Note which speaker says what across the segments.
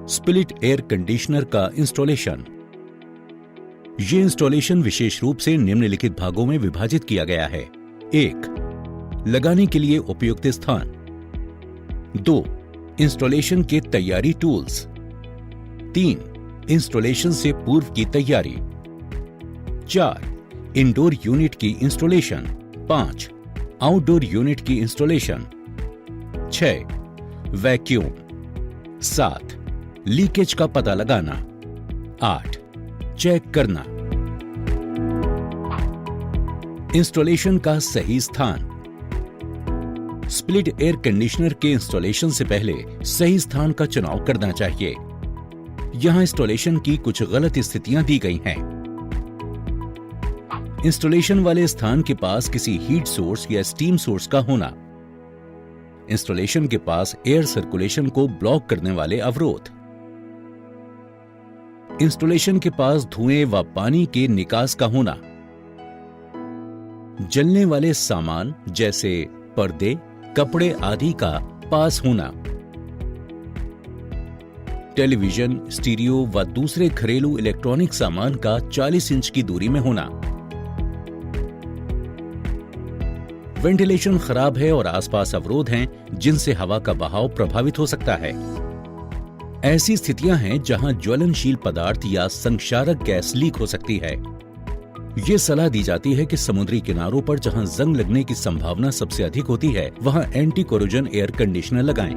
Speaker 1: Split air conditioner का installation. ये installation विशेष रूप से निम्नलिखित भागों में विभाजित किया गया है। 1. लगाने के लिए उपयुक्त स्थान। 2. इंस्टॉलेशन के तैयारी टूल्स। 3. इंस्टॉलेशन से पूर्व की तैयारी। 4. इंडोर यूनिट की इंस्टॉलेशन। 5. आउटडोर यूनिट की इंस्टॉलेशन। 6. वैक्यूम। 7. लीकेज का पता लगाना। 8. चेक करना। इंस्टॉलेशन का सही स्थान। स्प्लिट एयर कंडीशनर के इंस्टॉलेशन से पहले सही स्थान का चुनाव करना चाहिए। यहां इंस्टॉलेशन की कुछ गलत स्थितियां दी गई हैं। इंस्टॉलेशन वाले स्थान के पास किसी हीट सोर्स या स्टीम सोर्स का होना। इंस्टॉलेशन के पास एयर सर्कुलेशन को ब्लॉक करने वाले अवरोध। इंस्टॉलेशन के पास धुएं व पानी के निकास का होना। जलने वाले सामान जैसे पर्दे, कपड़े आदि का पास होना। टेलीविजन, स्टीरियो व दूसरे घरेलू इलेक्ट्रॉनिक सामान का 40 इंच की दूरी में होना। वेंटिलेशन खराब है और आसपास अवरोध हैं जिनसे हवा का बहाव प्रभावित हो सकता है। ऐसी स्थितियां हैं जहां ज्वलनशील पदार्थ या संक्षारक गैस लीक हो सकती है। ये सलाह दी जाती है कि समुद्री किनारों पर जहां जंग लगने की संभावना सबसे अधिक होती है वहां एंटी कोरोजन एयर कंडीशनर लगाएं।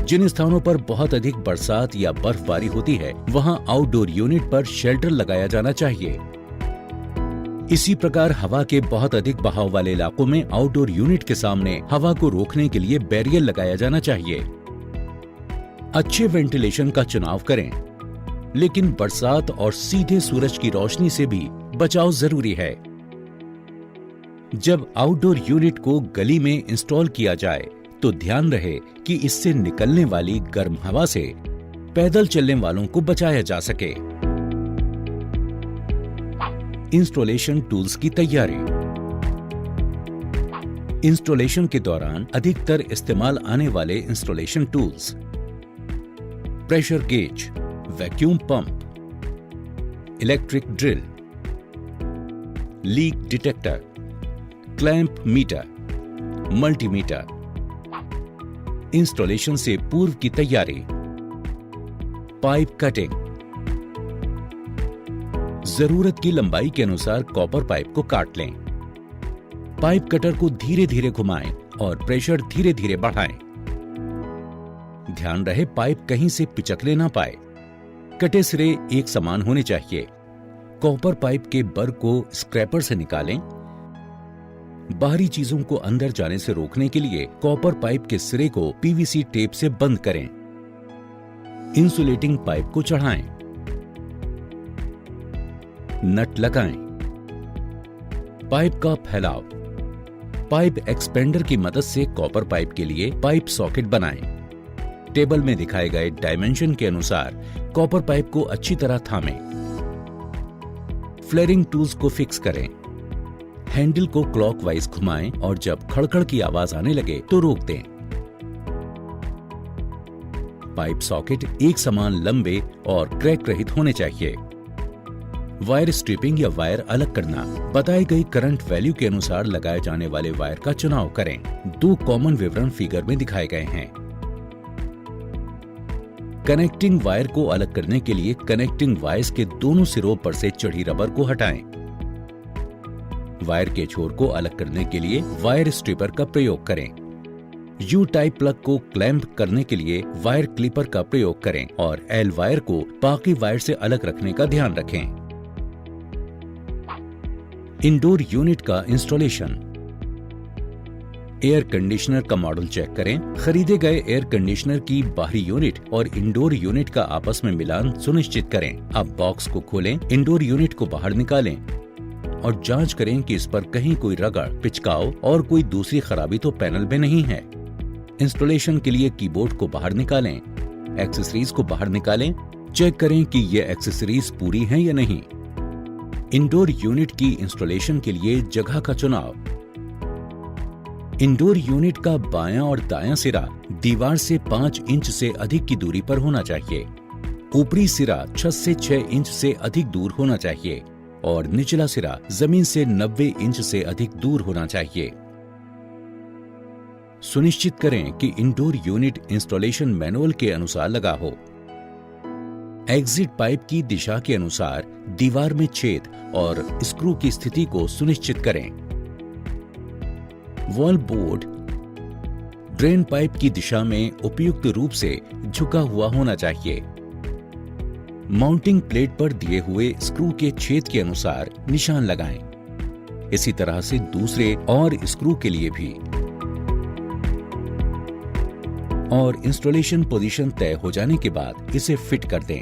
Speaker 1: जिन स्थानों पर बहुत अधिक बरसात या बर्फबारी होती है वहां आउटडोर यूनिट पर शेल्टर लगाया जाना चाहिए। इसी प्रकार हवा के बहुत अधिक बहाव वाले इलाकों में आउटडोर यूनिट के सामने हवा को रोकने के लिए बैरियर लगाया जाना चाहिए। अच्छे वेंटिलेशन का चुनाव करें, लेकिन बरसात और सीधे सूरज की रोशनी से भी बचाव जरूरी है। जब आउटडोर यूनिट को गली में इंस्टॉल किया जाए तो ध्यान रहे कि इससे निकलने वाली गर्म हवा से पैदल चलने वालों को बचाया जा सके। इंस्टॉलेशन टूल्स की तैयारी। इंस्टॉलेशन के दौरान अधिकतर इस्तेमाल आने वाले installation tools: pressure gauge, vacuum pump, electric drill, leak detector, clamp meter, multimeter. Installation से पूर्व की तैयारी: पाइप कटिंग। जरूरत की लंबाई के अनुसार कॉपर पाइप को काट लें। पाइप कटर को धीरे धीरे घुमाएं और प्रेशर धीरे धीरे बढ़ाएं। ध्यान रहे पाइप कहीं से पिचकले ना पाए। कटे सिरे एक समान होने चाहिए। कॉपर पाइप के बर को स्क्रैपर से निकालें। बाहरी चीजों को अंदर जाने से रोकने के लिए कॉपर पाइप के सिरे को पीवीसी टेप से बंद करें। इंसुलेटिंग पाइप को चढ़ाएं। नट लगाएं। पाइप का फैलाव। पाइप एक्सपेंडर की मदद से कॉपर पाइप के लिए पाइप सॉकेट बनाएं। टेबल में दिखाए गए डायमेंशन के अनुसार कॉपर पाइप को अच्छी तरह थामें। फ्लेयरिंग टूल्स को फिक्स करें। हैंडल को क्लॉकवाइज घुमाएं और जब खड़खड़ की आवाज आने लगे तो रोक दें। पाइप सॉकेट एक समान लंबे और क्रैक रहित होने चाहिए। वायर स्ट्रिपिंग या वायर अलग करना। बताई गई करंट वैल्यू के अनुसार लगाए जाने वाले वायर का चुनाव करें। 2 कॉमन विवरण फिगर में दिखाए गए हैं। कनेक्टिंग वायर को अलग करने के लिए कनेक्टिंग वायर्स के दोनों सिरों पर से चढ़ी रबर को हटाएं। वायर के छोर को अलग करने के लिए वायर स्ट्रिपर का प्रयोग करें। यू टाइप प्लग को क्लैंप करने के लिए वायर क्लिपर का प्रयोग करें और एल वायर को बाकी वायर से अलग रखने का ध्यान रखें। इंडोर यूनिट का इंस्टॉलेशन। एयर कंडीशनर का मॉडल चेक करें। खरीदे गए एयर कंडीशनर की बाहरी यूनिट और इंडोर यूनिट का आपस में मिलान सुनिश्चित करें। अब बॉक्स को खोलें, इंडोर यूनिट को बाहर निकालें और जांच करें कि इस पर कहीं कोई रगड़, पिचकाव और कोई दूसरी खराबी तो पैनल में नहीं है। इंस्टॉलेशन के लिए कीबोर्ड को बाहर निकालें, एक्सेसरीज को बाहर निकालें, चेक करें कि ये एक्सेसरीज पूरी हैं या नहीं। इंडोर यूनिट की इंस्टॉलेशन के लिए जगह का चुनाव। इंडोर यूनिट का बायां और दायां सिरा दीवार से 5 इंच से अधिक की दूरी पर होना चाहिए। ऊपरी सिरा छत से 6 इंच से अधिक दूर होना चाहिए और निचला सिरा जमीन से 90 इंच से अधिक दूर होना चाहिए। सुनिश्चित करें कि इंडोर यूनिट इंस्टॉलेशन मैनुअल के अनुसार लगा हो। एग्जिट पाइप की दिशा के अनुसार दीवार में छेद और स्क्रू की स्थिति को सुनिश्चित करें। वॉल बोर्ड ड्रेन पाइप की दिशा में उपयुक्त रूप से झुका हुआ होना चाहिए। माउंटिंग प्लेट पर दिए हुए स्क्रू के छेद के अनुसार निशान लगाएं। इसी तरह से दूसरे और स्क्रू के लिए भी। और इंस्टॉलेशन पोजीशन तय हो जाने के बाद इसे फिट कर दें।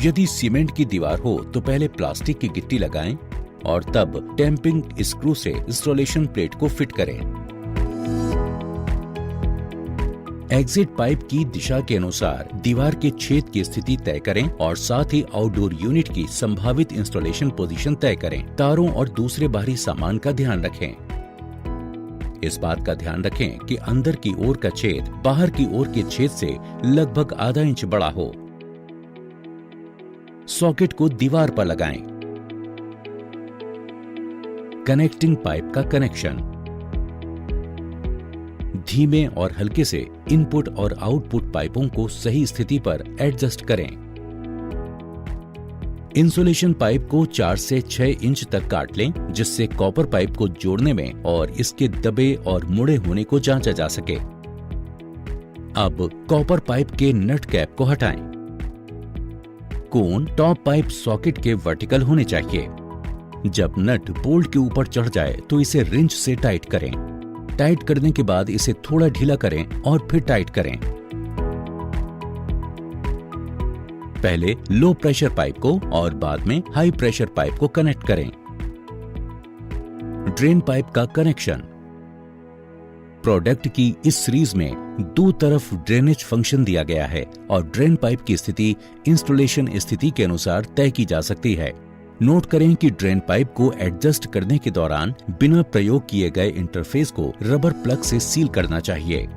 Speaker 1: यदि सीमेंट की दीवार हो तो पहले प्लास्टिक की गिट्टी लगाएं और तब टैंपिंग स्क्रू से इंस्टॉलेशन प्लेट को फिट करें। एग्जिट पाइप की दिशा के अनुसार दीवार के छेद की स्थिति तय करें और साथ ही आउटडोर यूनिट की संभावित इंस्टॉलेशन पोजीशन तय करें। तारों और दूसरे बाहरी सामान का ध्यान रखें। इस बात का ध्यान रखें कि अंदर की ओर का छेद बाहर की ओर के छेद से लगभग आधा इंच बड़ा हो। सॉकेट को दीवार पर लगाएं। कनेक्टिंग पाइप का कनेक्शन धीमे और हल्के से इनपुट और आउटपुट पाइपों को सही स्थिति पर एडजस्ट करें। इंसुलेशन पाइप को 4 से 6 इंच तक काट लें, जिससे कॉपर पाइप को जोड़ने में और इसके दबे और मुड़े होने को जांचा जा सके। अब कॉपर पाइप के नट कैप को हटाएं। कोन टॉप पाइप सॉकेट के वर्टिकल होने चाहिए। जब नट बोल्ट के ऊपर चढ़ जाए तो इसे रिंच से टाइट करें। टाइट करने के बाद इसे थोड़ा ढीला करें और फिर टाइट करें। पहले लो प्रेशर पाइप को और बाद में हाई प्रेशर पाइप को कनेक्ट करें। ड्रेन पाइप का कनेक्शन प्रोडक्ट की इस सीरीज में दो तरफ ड्रेनेज फंक्शन दिया गया है और ड्रेन पाइप की स्थिति इंस्टॉलेशन स्थिति के अनुसार तय की जा सकती है। नोट करें कि ड्रेन पाइप को एडजस्ट करने के दौरान बिना प्रयोग किए गए इंटरफेस को रबर प्लग से सील करना चाहिए।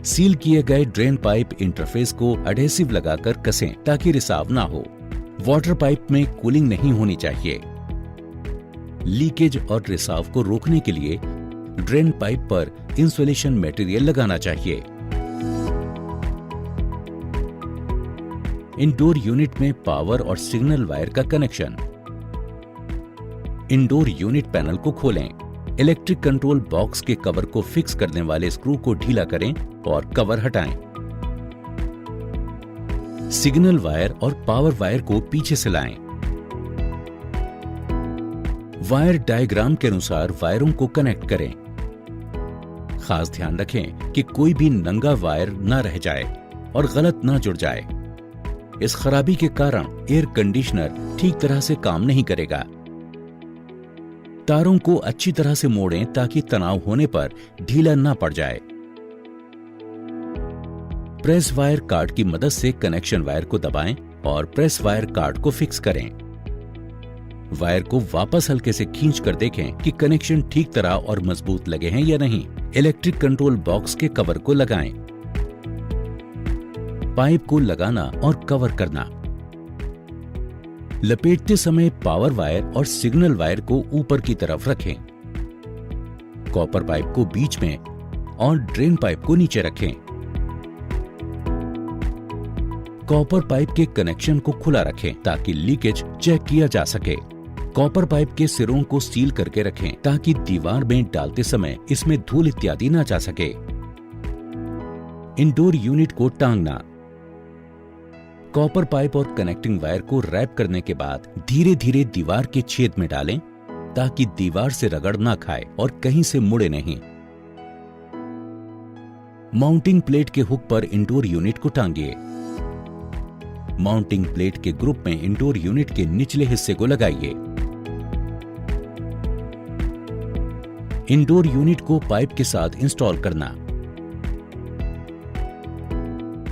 Speaker 1: सील किए गए ड्रेन पाइप इंटरफेस को एडहेसिव लगाकर कसें ताकि रिसाव ना हो। वाटर पाइप में कूलिंग नहीं होनी चाहिए। लीकेज और रिसाव को रोकने के लिए ड्रेन पाइप पर इंसुलेशन मटेरियल लगाना चाहिए। इंडोर यूनिट में पावर और सिग्नल वायर का कनेक्शन। इंडोर यूनिट पैनल को खोलें। इलेक्ट्रिक कंट्रोल बॉक्स के कवर को फिक्स करने वाले स्क्रू को ढीला करें और कवर हटाएं। सिग्नल वायर और पावर वायर को पीछे से लाएं। वायर डायग्राम के अनुसार वायरों को कनेक्ट करें। खास ध्यान रखें कि कोई भी नंगा वायर न रह जाए और गलत न जुड़ जाए। इस खराबी के कारण एयर कंडीशनर ठीक तरह से काम नहीं करेगा। तारों को अच्छी तरह से मोड़ें ताकि तनाव होने पर ढीला ना पड़ जाए। प्रेस वायर कार्ड की मदद से कनेक्शन वायर को दबाएं और प्रेस वायर कार्ड को फिक्स करें। वायर को वापस हल्के से खींचकर देखें कि कनेक्शन ठीक तरह और मजबूत लगे हैं या नहीं। इलेक्ट्रिक कंट्रोल बॉक्स के कवर को लगाएं। पाइप को लगाना और कवर करना। लपेटते समय पावर वायर और सिग्नल वायर को ऊपर की तरफ रखें। कॉपर पाइप को बीच में और ड्रेन पाइप को नीचे रखें। कॉपर पाइप के कनेक्शन को खुला रखें ताकि लीकेज चेक किया जा सके। कॉपर पाइप के सिरों को सील करके रखें ताकि दीवार में डालते समय इसमें धूल इत्यादि ना जा सके। इंडोर यूनिट को टांगना। कॉपर पाइप और कनेक्टिंग वायर को रैप करने के बाद धीरे धीरे दीवार के छेद में डालें ताकि दीवार से रगड़ ना खाए और कहीं से मुड़े नहीं। माउंटिंग प्लेट के हुक पर इंडोर यूनिट को टांगिए। माउंटिंग प्लेट के ग्रुप में इंडोर यूनिट के निचले हिस्से को लगाइए। इंडोर यूनिट को पाइप के साथ इंस्टॉल करना।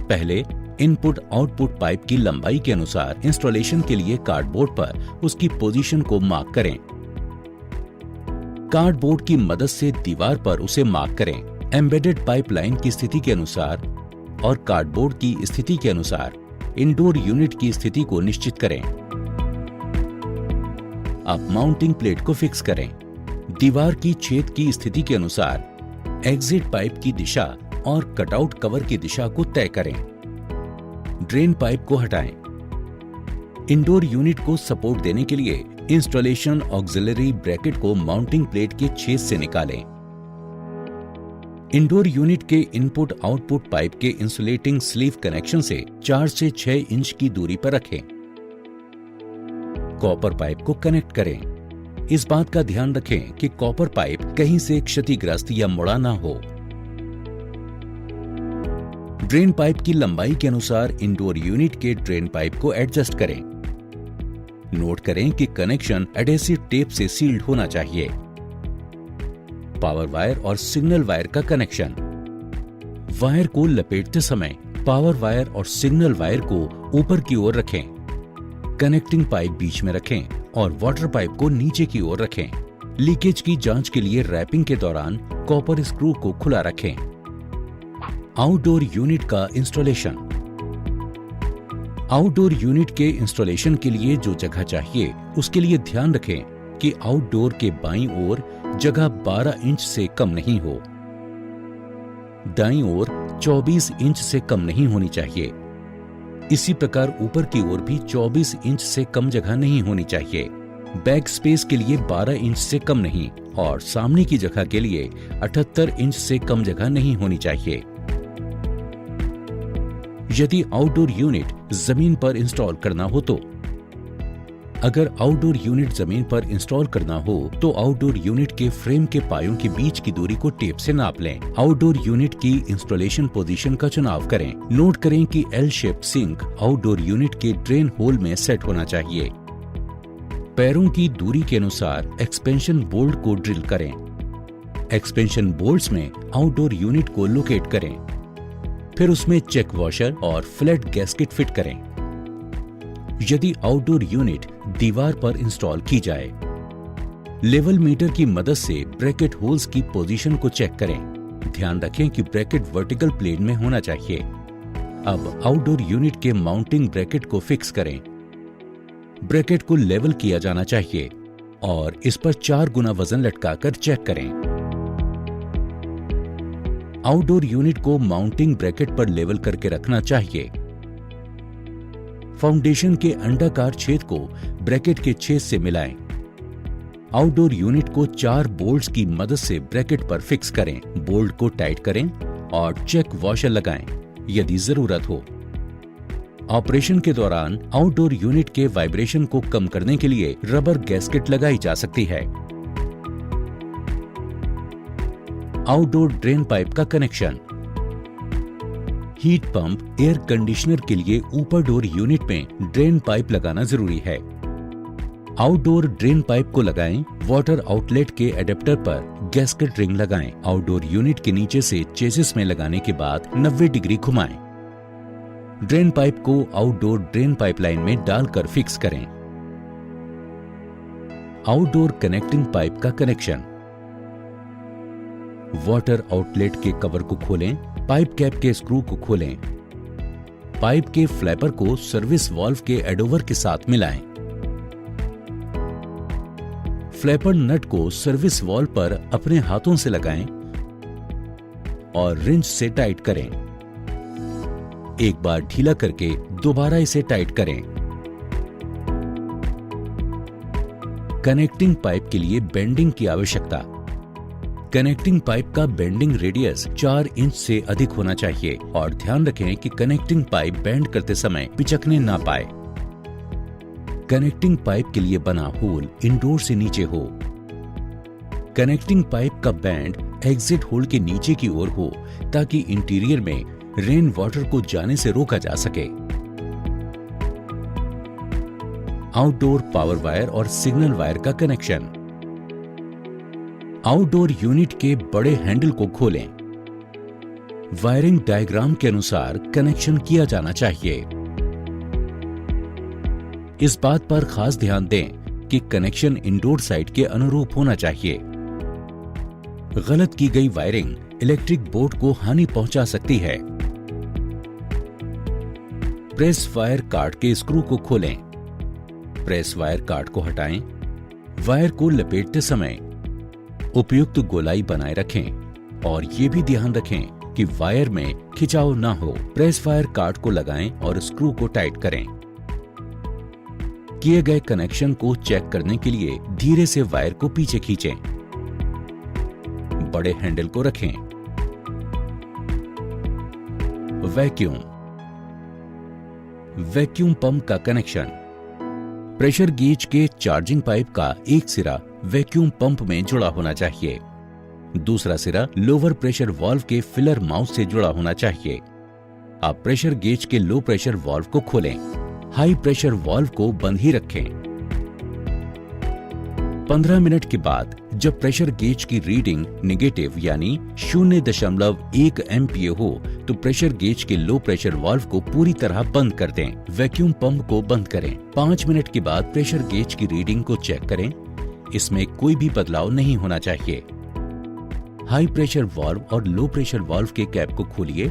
Speaker 1: पहले इनपुट आउटपुट पाइप की लंबाई के अनुसार इंस्टॉलेशन के लिए कार्डबोर्ड पर उसकी पोजीशन को मार्क करें। कार्डबोर्ड की मदद से दीवार पर उसे मार्क करें। एम्बेडेड पाइपलाइन की स्थिति के अनुसार और कार्डबोर्ड की स्थिति के अनुसार इंडोर यूनिट की स्थिति को निश्चित करें। अब माउंटिंग प्लेट को फिक्स करें। दीवार की छेद की स्थिति के अनुसार एग्जिट पाइप की दिशा और कटआउट कवर की दिशा को तय करें। ड्रेन पाइप को हटाएं। इंडोर यूनिट को सपोर्ट देने के लिए इंस्टॉलेशन ऑक्सिलरी ब्रैकेट को माउंटिंग प्लेट के छेद से निकालें। इंडोर यूनिट के इनपुट आउटपुट पाइप के इंसुलेटिंग स्लीव कनेक्शन से 4 से 6 इंच की दूरी पर रखें। कॉपर पाइप को कनेक्ट करें। इस बात का ध्यान रखें कि कॉपर पाइप कहीं से क्षतिग्रस्त या मुड़ा ना हो। ड्रेन पाइप की लंबाई के अनुसार इंडोर यूनिट के ड्रेन पाइप को एडजस्ट करें। नोट करें कि कनेक्शन एडेसिव टेप से सील्ड होना चाहिए। पावर वायर और सिग्नल वायर का कनेक्शन। वायर को लपेटते समय पावर वायर और सिग्नल वायर को ऊपर की ओर रखें। कनेक्टिंग पाइप बीच में रखें और वाटर पाइप को नीचे की ओर रखें। लीकेज की जांच के लिए रैपिंग के दौरान कॉपर स्क्रू को खुला रखें। आउटडोर यूनिट का इंस्टॉलेशन। आउटडोर यूनिट के इंस्टॉलेशन के लिए जो जगह चाहिए उसके लिए ध्यान रखें कि आउटडोर के बाईं ओर जगह 12 इंच से कम नहीं हो। दाईं ओर 24 इंच से कम नहीं होनी चाहिए। इसी प्रकार ऊपर की ओर भी 24 इंच से कम जगह नहीं होनी चाहिए। बैक स्पेस के लिए 12 इंच से कम नहीं और सामने की जगह के लिए 78 इंच से कम जगह नहीं होनी चाहिए। यदि आउटडोर यूनिट जमीन पर इंस्टॉल करना हो तो अगर आउटडोर यूनिट जमीन पर इंस्टॉल करना हो तो आउटडोर यूनिट के फ्रेम के पायों के बीच की दूरी को टेप से नाप लें। आउटडोर यूनिट की इंस्टॉलेशन पोजीशन का चुनाव करें। नोट करें कि L shape sink outdoor unit के ड्रेन होल में सेट होना चाहिए। पैरों की दूरी के अनुसार एक्सपेंशन बोल्ट को ड्रिल करें। एक्सपेंशन बोल्ट्स में आउटडोर यूनिट को लोकेट करें। फिर उसमें चेक वॉशर और फ्लैट गैस्केट फिट करें। यदि आउटडोर यूनिट दीवार पर इंस्टॉल की जाए, लेवल मीटर की मदद से ब्रैकेट होल्स की पोजीशन को चेक करें। ध्यान रखें कि ब्रैकेट वर्टिकल प्लेन में होना चाहिए। अब आउटडोर यूनिट के माउंटिंग ब्रैकेट को फिक्स करें। ब्रैकेट को लेवल किया जाना चाहिए और इस पर 4 गुना वजन लटकाकर चेक करें। आउटडोर यूनिट को माउंटिंग ब्रैकेट पर लेवल करके रखना चाहिए। फाउंडेशन के अंडाकार छेद को ब्रैकेट के छेद से मिलाएं। आउटडोर यूनिट को 4 बोल्ट्स की मदद से ब्रैकेट पर फिक्स करें। बोल्ट को टाइट करें और चेक वॉशर लगाएं यदि जरूरत हो। ऑपरेशन के दौरान आउटडोर यूनिट के वाइब्रेशन को कम करने के लिए रबर गैस्केट लगाई जा सकती है। आउटडोर ड्रेन पाइप का connection. Heat pump air conditioner के लिए ऊपर डोर यूनिट में ड्रेन पाइप लगाना जरूरी है। आउटडोर ड्रेन पाइप को लगाएं। वाटर आउटलेट के एडेप्टर पर गैस्केट रिंग लगाएं। आउटडोर यूनिट के नीचे से चेसिस में लगाने के बाद 90 डिग्री घुमाएं। ड्रेन पाइप को आउटडोर ड्रेन पाइपलाइन में डालकर फिक्स करें। आउटडोर कनेक्टिंग पाइप का कनेक्शन। वाटर आउटलेट के कवर को खोलें। पाइप कैप के स्क्रू को खोलें। पाइप के फ्लैपर को सर्विस वाल्व के एडोवर के साथ मिलाएं। फ्लैपर नट को सर्विस वाल्व पर अपने हाथों से लगाएं और रिंच से टाइट करें। एक बार ढीला करके दोबारा इसे टाइट करें। कनेक्टिंग पाइप के लिए बेंडिंग की आवश्यकता। कनेक्टिंग पाइप का बेंडिंग रेडियस 4 इंच से अधिक होना चाहिए और ध्यान रखें कि कनेक्टिंग पाइप बेंड करते समय पिचकने ना पाए। कनेक्टिंग पाइप के लिए बना होल इंडोर से नीचे हो। कनेक्टिंग पाइप का बैंड एग्जिट होल के नीचे की ओर हो ताकि इंटीरियर में रेन वाटर को जाने से रोका जा सके। आउटडोर पावर वायर और सिग्नल वायर का कनेक्शन। आउटडोर यूनिट के बड़े हैंडल को खोलें। वायरिंग डायग्राम के अनुसार कनेक्शन किया जाना चाहिए। इस बात पर खास ध्यान दें कि कनेक्शन इंडोर साइट के अनुरूप होना चाहिए। गलत की गई वायरिंग इलेक्ट्रिक बोर्ड को हानि पहुंचा सकती है। प्रेस वायर कार्ड के स्क्रू को खोलें। प्रेस वायर कार्ड को हटाएं। वायर को लपेटते समय उपयुक्त गोलाई बनाए रखें और ये भी ध्यान रखें कि वायर में खिंचाव ना हो। प्रेस वायर कार्ड को लगाएं और स्क्रू को टाइट करें। किए गए कनेक्शन को चेक करने के लिए धीरे से वायर को पीछे खींचें। बड़े हैंडल को रखें। वैक्यूम पंप का कनेक्शन। प्रेशर गेज के चार्जिंग पाइप का एक सिरा वैक्यूम पंप में जुड़ा होना चाहिए। दूसरा सिरा लोअर प्रेशर वाल्व के फिलर माउथ से जुड़ा होना चाहिए। आप प्रेशर गेज के लो प्रेशर वाल्व को खोलें। हाई प्रेशर वाल्व को बंद ही रखें। 15 मिनट के बाद जब प्रेशर गेज की रीडिंग नेगेटिव यानी 0.1 एमपीए हो तो प्रेशर गेज के लो प्रेशर वाल्व को पूरी तरह बंद कर दें। वैक्यूम पंप को बंद करें। 5 मिनट के बाद प्रेशर गेज की रीडिंग को चेक करें। इसमें कोई भी बदलाव नहीं होना चाहिए। हाई प्रेशर वाल्व और लो प्रेशर वाल्व के कैप को खोलिए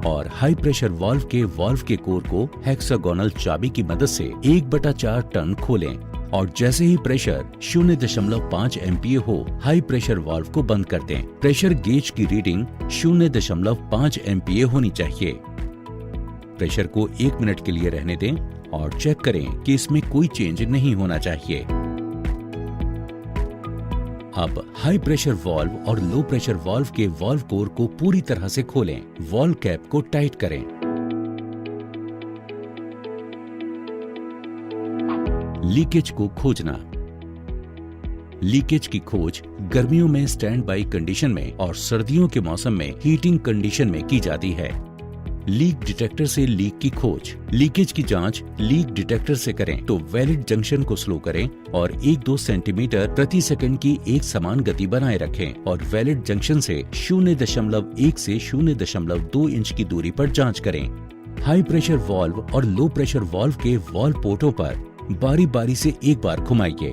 Speaker 1: और हाई प्रेशर वाल्व के कोर को हेक्सागोनल चाबी की मदद से 1/4 टन खोलें और जैसे ही प्रेशर 0.5 एमपीए हो हाई प्रेशर वाल्व को बंद कर दें। प्रेशर गेज की रीडिंग 0.5 एमपीए होनी चाहिए। प्रेशर को 1 मिनट के लिए रहने दें और चेक करें कि इसमें कोई चेंज नहीं होना चाहिए। अब हाई प्रेशर वाल्व और लो प्रेशर वाल्व के वाल्व कोर को पूरी तरह से खोलें। वाल्व कैप को टाइट करें। लीकेज को खोजना। लीकेज की खोज गर्मियों में स्टैंड बाई कंडीशन में और सर्दियों के मौसम में हीटिंग कंडीशन में की जाती है। लीक डिटेक्टर से लीक की खोज। लीकेज की जांच लीक डिटेक्टर से करें तो वैलिड जंक्शन को स्लो करें और 1-2 सेंटीमीटर प्रति सेकंड की एक समान गति बनाए रखें और वैलिड जंक्शन से 0.1 से 0.2 इंच की दूरी पर जांच करें। हाई प्रेशर वाल्व और लो प्रेशर वाल्व के वाल्व पोर्टों पर बारी बारी से एक बार घुमाइए।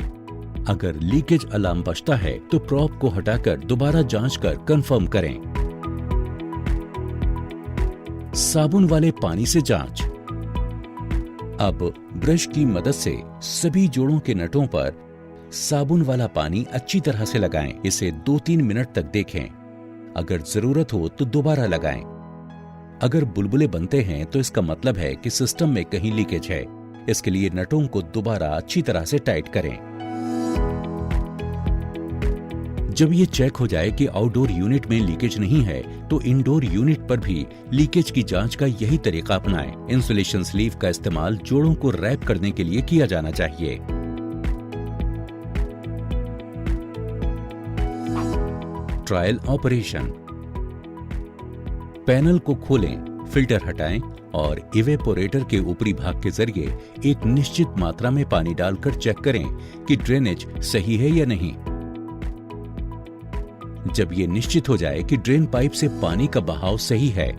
Speaker 1: अगर लीकेज अलार्म बजता है तो प्रॉप को हटाकर दोबारा जांच कर कंफर्म करें। साबुन वाले पानी से जांच। अब ब्रश की मदद से सभी जोड़ों के नटों पर साबुन वाला पानी अच्छी तरह से लगाएं। इसे 2-3 मिनट तक देखें। अगर जरूरत हो तो दोबारा लगाएं। अगर बुलबुले बनते हैं तो इसका मतलब है कि सिस्टम में कहीं लीकेज है। इसके लिए नटों को दोबारा अच्छी तरह से टाइट करें। जब ये चेक हो जाए कि आउटडोर यूनिट में लीकेज नहीं है तो इंडोर यूनिट पर भी लीकेज की जांच का यही तरीका अपनाएं। इंसुलेशन स्लीव का इस्तेमाल जोड़ों को रैप करने के लिए किया जाना चाहिए। Trial operation. पैनल को खोलें, फिल्टर हटाएं और इवेपोरेटर के ऊपरी भाग के जरिए एक निश्चित मात्रा में पानी डालकर चेक करें कि ड्रेनेज सही है या नहीं। जब ये निश्चित हो जाए कि ड्रेन पाइप से पानी का बहाव सही है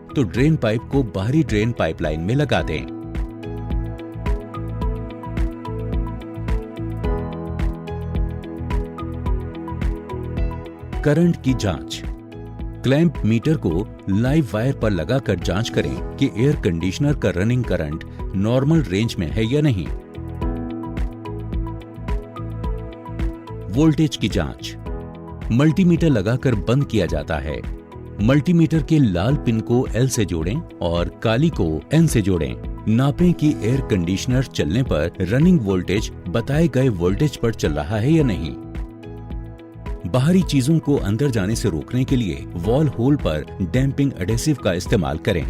Speaker 1: तो ड्रेन पाइप को बाहरी ड्रेन पाइपलाइन में लगा दें। करंट की जांच। क्लैंप मीटर को लाइव वायर पर लगाकर जांच करें कि एयर कंडीशनर का रनिंग करंट नॉर्मल रेंज में है या नहीं। वोल्टेज की जांच। मल्टीमीटर लगाकर बंद किया जाता है। मल्टीमीटर के लाल पिन को L से जोड़ें और काली को N से जोड़ें। नापें कि एयर कंडीशनर चलने पर रनिंग वोल्टेज बताए गए वोल्टेज पर चल रहा है या नहीं। बाहरी चीजों को अंदर जाने से रोकने के लिए वॉल होल पर डैंपिंग एडेसिव का इस्तेमाल करें।